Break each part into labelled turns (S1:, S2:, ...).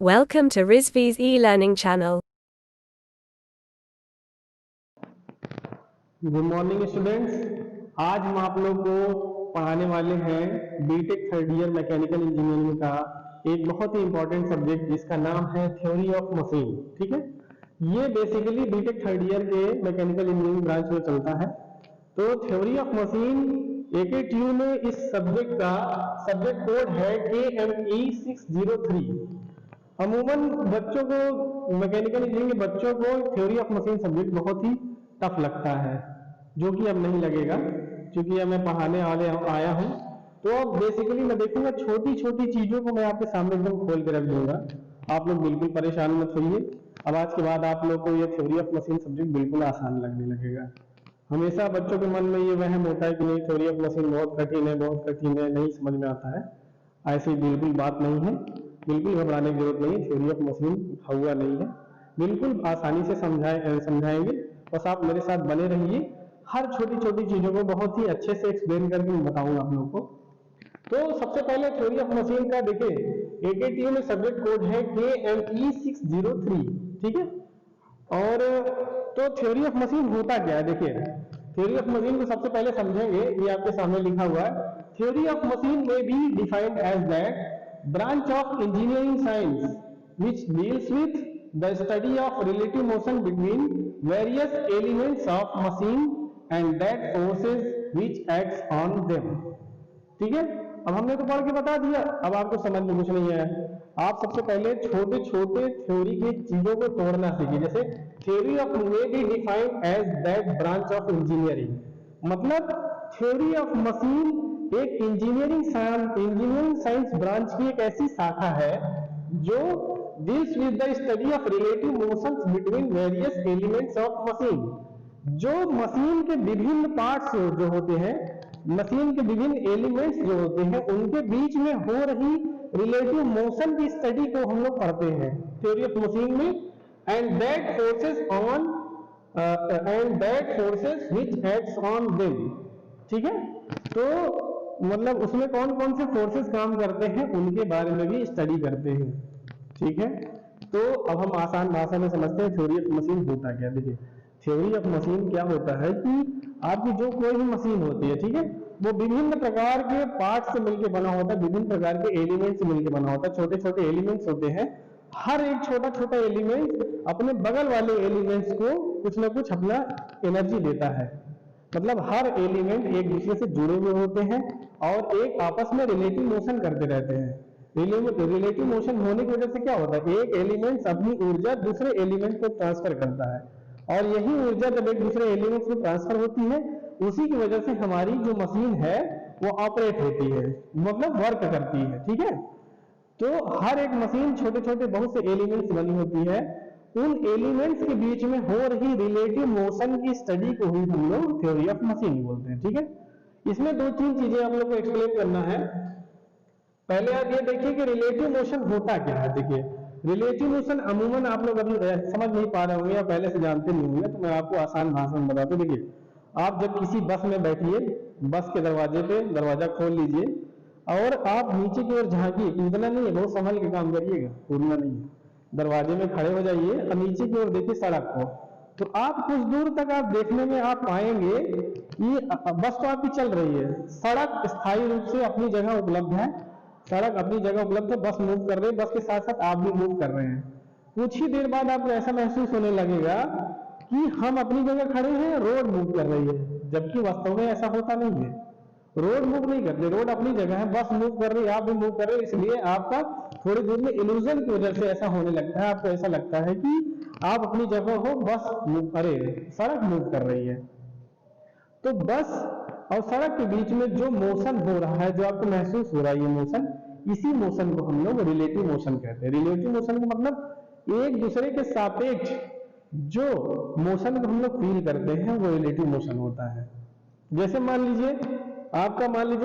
S1: Welcome to Rizvi's e-learning channel.
S2: Good morning students. आज हम आप लोग को पढ़ाने वाले हैं BTech third year mechanical engineering का एक बहुत ही इंपॉर्टेंट सब्जेक्ट जिसका नाम है थ्योरी ऑफ मशीन। ठीक है, ये बेसिकली बीटेक थर्ड ईयर के मैकेनिकल इंजीनियरिंग ब्रांच में चलता है। तो थ्योरी ऑफ मशीन AKTU में इस सब्जेक्ट का सब्जेक्ट कोड है KME 603। अमूमन बच्चों को, मैकेनिकल इंजीनियरिंग के बच्चों को थ्योरी ऑफ मशीन सब्जेक्ट बहुत ही टफ लगता है, जो कि अब नहीं लगेगा क्योंकि अब मैं पढ़ाने आया हूँ। तो अब बेसिकली मैं देखूंगा छोटी छोटी चीजों को मैं आपके सामने एकदम खोल के रख दूंगा। आप लोग बिल्कुल परेशान मत होइए। अब आज के बाद आप लोग को ये थ्योरी ऑफ मशीन सब्जेक्ट बिल्कुल आसान लगने लगेगा। हमेशा बच्चों के मन में ये वहम होता है कि नहीं, थ्योरी ऑफ मशीन बहुत कठिन है, बहुत कठिन है, नहीं समझ में आता है। ऐसी बिल्कुल बात नहीं है, बिल्कुल घबराने की जरूरत नहीं है। थ्योरी ऑफ मशीन हुआ नहीं है, बिल्कुल आसानी से समझाएंगे। बस आप मेरे साथ बने रहिए, हर छोटी छोटी चीजों को बहुत ही अच्छे से एक्सप्लेन करके मैं बताऊंगा आप लोगों को। तो सबसे पहले थ्योरी ऑफ मशीन का देखिए, AKTU में सब्जेक्ट कोड है KME 603। ठीक है, और तो थ्योरी ऑफ मशीन होता क्या है देखिए। थ्योरी ऑफ मशीन को सबसे पहले समझेंगे, ये आपके सामने लिखा हुआ है। थ्योरी ऑफ मशीन में be defined as that branch of engineering science which deals with the study of relative motion between various elements of machine and that forces which acts on them। ठीक है, अब हमने तो पढ़ के बता दिया, अब आपको समझ में कुछ नहीं आया। आप सबसे पहले छोटे छोटे थ्योरी की चीजों को तोड़ना सीखिए। जैसे theory of may be defined as that branch of engineering, मतलब थ्योरी ऑफ मशीन एक इंजीनियरिंग साइंस ब्रांच की एक ऐसी शाखा है जो deals with the study of relative motions between various elements of machine. जो मशीन के विभिन्न पार्ट्स जो होते हैं, मशीन के विभिन्न एलिमेंट्स जो होते हैं, उनके बीच में हो रही रिलेटिव मोशन की स्टडी को हम लोग पढ़ते हैं थ्योरी ऑफ मशीन में। And that forces which acts on them. ठीक है, तो मतलब उसमें कौन कौन से फोर्सेस काम करते हैं उनके बारे में भी स्टडी करते हैं। ठीक है, तो अब हम आसान भाषा में समझते हैं थ्योरी ऑफ मशीन होता क्या। देखिए, थ्योरी ऑफ मशीन क्या होता है कि आपकी जो कोई भी मशीन होती है, ठीक है, वो विभिन्न प्रकार के पार्ट से मिलकर बना होता है, विभिन्न प्रकार के एलिमेंट से मिलकर बना होता है। छोटे छोटे एलिमेंट्स होते हैं, हर एक छोटा छोटा एलिमेंट अपने बगल वाले एलिमेंट्स को कुछ ना कुछ अपना एनर्जी देता है। मतलब हर एलिमेंट एक दूसरे से जुड़े हुए होते हैं और एक आपस में रिलेटिव मोशन करते रहते हैं। रिलेटिव मोशन होने की वजह से क्या होता है, एक एलिमेंट अपनी ऊर्जा दूसरे एलिमेंट को ट्रांसफर करता है, और यही ऊर्जा जब एक दूसरे एलिमेंट में ट्रांसफर होती है, उसी की वजह से हमारी जो मशीन है वो ऑपरेट होती है, मतलब वर्क करती है। ठीक है, तो हर एक मशीन छोटे छोटे बहुत से एलिमेंट्स बनी होती है, उन एलिमेंट्स के बीच में हो रही रिलेटिव मोशन की स्टडी को ही हम लोग थ्योरी ऑफ मशीन बोलते हैं। ठीक है, इसमें दो तीन चीजें हम लोग को एक्सप्लेन करना है। पहले आप ये देखिए कि रिलेटिव मोशन होता क्या है। देखिए, रिलेटिव मोशन अमूमन आप लोग अभी समझ नहीं पा रहे होंगे या पहले से जानते नहीं होंगे, तो मैं आपको आसान भाषा में बताता हूं। देखिए, आप जब किसी बस में बैठिए, बस के दरवाजे पे दरवाजा खोल लीजिए और आप नीचे की ओर झांकिए। इतना नहीं है, बहुत संभल के काम करिएगा, कूदना नहीं है। दरवाजे में खड़े हो जाइए और नीचे की ओर देखिए सड़क को, तो आप कुछ दूर तक आप देखने में आप पाएंगे कि बस तो आपकी चल रही है, सड़क स्थायी रूप से अपनी जगह उपलब्ध है, सड़क अपनी जगह उपलब्ध है, बस मूव कर रही है, बस के साथ साथ आप भी मूव कर रहे हैं। कुछ ही देर बाद आपको ऐसा महसूस होने लगेगा कि हम अपनी जगह खड़े हैं, रोड मूव कर रही है, जबकि वास्तव में ऐसा होता नहीं है। रोड मूव नहीं करती, रोड अपनी जगह है, बस मूव कर रही है, आप भी मूव कर रहे हैं। इसलिए आपका थोड़ी दूर में इल्यूजन की वजह से ऐसा होने लगता है, आपको ऐसा लगता है कि आप अपनी जगह हो, बस मूव, अरे सड़क मूव कर रही है। तो बस और सड़क के बीच में जो मोशन हो रहा है, जो आपको महसूस हो रहा है, ये मोशन, इसी मोशन को हम लोग रिलेटिव मोशन कहते हैं। रिलेटिव मोशन का मतलब एक दूसरे के सापेक्ष जो मोशन को हम लोग फील करते हैं, वो रिलेटिव मोशन होता है। जैसे मान लीजिए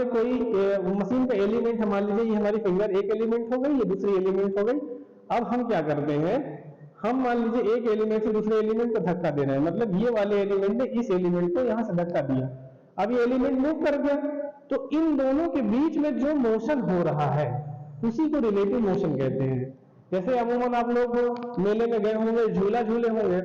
S2: कोई मशीन का एलिमेंट है, मान लीजिए ये हमारी फिंगर एक एलिमेंट हो गई, ये दूसरी एलिमेंट हो गई। अब हम क्या करते हैं, हम मान लीजिए एक एलिमेंट से दूसरे एलिमेंट को धक्का दे रहे हैं, मतलब ये वाले एलिमेंट ने इस एलिमेंट को यहां से धक्का दिया, अब ये एलिमेंट मूव कर गया, तो इन दोनों के बीच में जो मोशन हो रहा है उसी को रिलेटिव मोशन कहते हैं। जैसे अमूमन आप लोग मेले में गए होंगे, झूला झूले होंगे,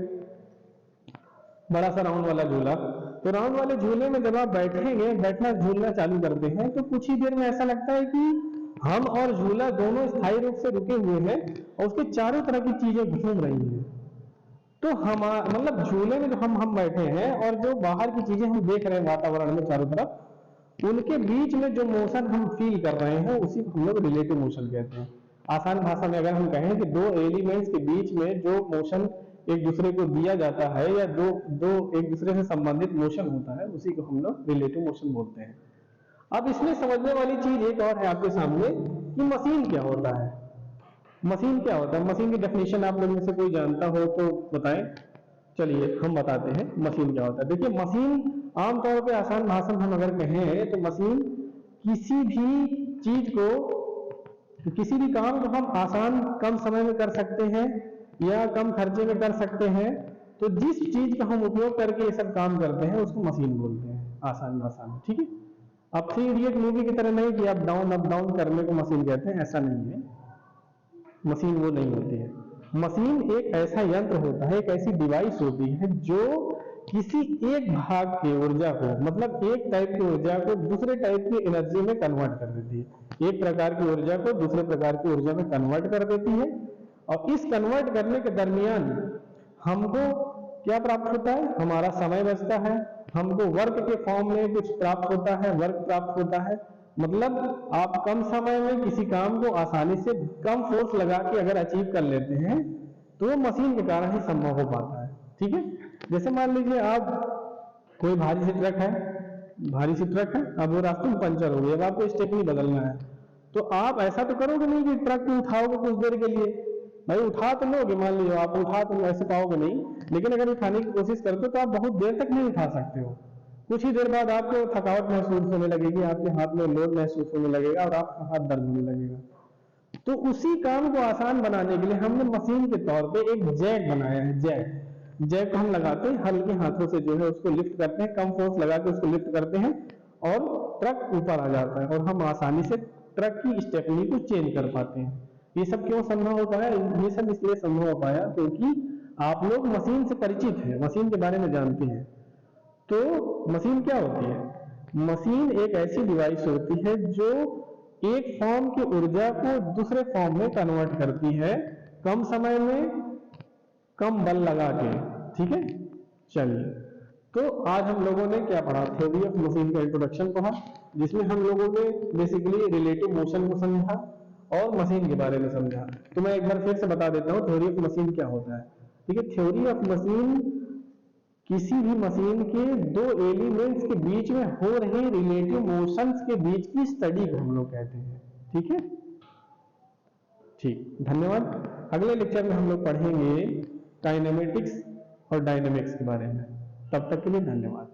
S2: बड़ा सा राउंड वाला झूला। तो राउंड वाले झूले में जब आप बैठेंगे, बैठना झूलना चालू करते हैं, तो कुछ ही देर में ऐसा लगता है कि हम और झूला दोनों स्थायी रूप से रुके हुए हैं और उसके चारों तरह की चीजें घूम रही हैं। तो हम मतलब झूले में जो हम बैठे हैं और जो बाहर की चीजें हम देख रहे हैं वातावरण में चारों तरफ, उनके बीच में जो मोशन हम फील कर रहे हैं उसी को हम लोग रिलेटिव मोशन कहते हैं। आसान भाषा में अगर हम कहें कि दो एलिमेंट्स के बीच में जो मोशन एक दूसरे को दिया जाता है या दो दो एक दूसरे से संबंधित मोशन होता है, उसी को हम लोग रिलेटिव मोशन बोलते हैं। अब इसमें समझने वाली चीज एक और है आपके सामने कि मशीन क्या होता है। मशीन क्या होता है, मशीन की डेफिनेशन आप लोगों में से कोई जानता हो तो बताएं। चलिए हम बताते हैं मशीन क्या होता है। देखिए मशीन आमतौर पे आसान भाषा में हम अगर कहें तो मशीन किसी भी चीज को, किसी भी काम को हम आसान कम समय में कर सकते हैं या कम खर्चे में कर सकते हैं। तो जिस चीज का हम उपयोग करके ये सब काम करते हैं उसको मशीन बोलते हैं आसान भाषा में, ठीक है। अब 3 इडियट मूवी की तरह नहीं कि अप डाउन करने को मशीन कहते हैं, ऐसा नहीं है। मशीन वो नहीं होती है। मशीन एक ऐसा यंत्र होता है, एक ऐसी डिवाइस होती है जो किसी एक भाग की ऊर्जा को, मतलब एक टाइप की ऊर्जा को दूसरे टाइप की एनर्जी में कन्वर्ट कर देती है। एक प्रकार की ऊर्जा को दूसरे प्रकार की ऊर्जा में कन्वर्ट कर देती है और इस कन्वर्ट करने के दरमियान हमको क्या प्राप्त होता है, हमारा समय बचता है, हमको वर्क के फॉर्म में कुछ प्राप्त होता है, वर्क प्राप्त होता है। मतलब आप कम समय में किसी काम को आसानी से कम फोर्स लगा के अगर अचीव कर लेते हैं तो वो मशीन के कारण ही संभव हो पाता है, ठीक है। जैसे मान लीजिए आप कोई भारी सी ट्रक है, अब वो रास्ते में पंचर हो गई, अब आपको स्टेपनी बदलना है, तो आप ऐसा तो करोगे नहीं कि ट्रक को उठाओगे कुछ देर के लिए, भाई उठा तो लोगे, मान लीजिए आप उठा तो ऐसे पाओगे नहीं, लेकिन अगर उठाने की कोशिश करते हो तो आप बहुत देर तक नहीं उठा सकते हो। कुछ ही देर बाद आपको थकावट महसूस होने लगेगी, आपके हाथ में लोड महसूस होने लगेगा और आपका हाथ दर्द होने लगेगा। तो उसी काम को आसान बनाने के लिए हमने मशीन के तौर पे एक जैक बनाया है। जैक को हम लगाते हैं, हल्के हाथों से जो है उसको लिफ्ट करते हैं, कम फोर्स लगा के उसको लिफ्ट करते हैं और ट्रक ऊपर आ जाता है और हम आसानी से ट्रक की स्टेपनी को चेंज कर पाते हैं। ये सब क्यों संभव हो पाया, ये सब इसलिए संभव हो पाया क्योंकि आप लोग मशीन से परिचित हैं, मशीन के बारे में जानते हैं। तो मशीन क्या होती है, मशीन एक ऐसी डिवाइस होती है जो एक फॉर्म की ऊर्जा को दूसरे फॉर्म में कन्वर्ट करती है, कम समय में कम बल लगा के, ठीक है। चलिए, तो आज हम लोगों ने क्या पढ़ा, थ्योरी ऑफ मशीन का इंट्रोडक्शन पढ़ा, जिसमें हम लोगों ने बेसिकली रिलेटिव मोशन को समझा और मशीन के बारे में समझा। तो मैं एक बार फिर से बता देता हूँ थ्योरी ऑफ मशीन क्या होता है, ठीक है। थ्योरी ऑफ मशीन किसी भी मशीन के दो एलिमेंट्स के बीच में हो रहे रिलेटिव मोशंस के बीच की स्टडी को हम लोग कहते हैं, ठीक है। ठीक, धन्यवाद। अगले लेक्चर में हम लोग पढ़ेंगे काइनेमेटिक्स और डायनेमिक्स के बारे में। तब तक के लिए धन्यवाद।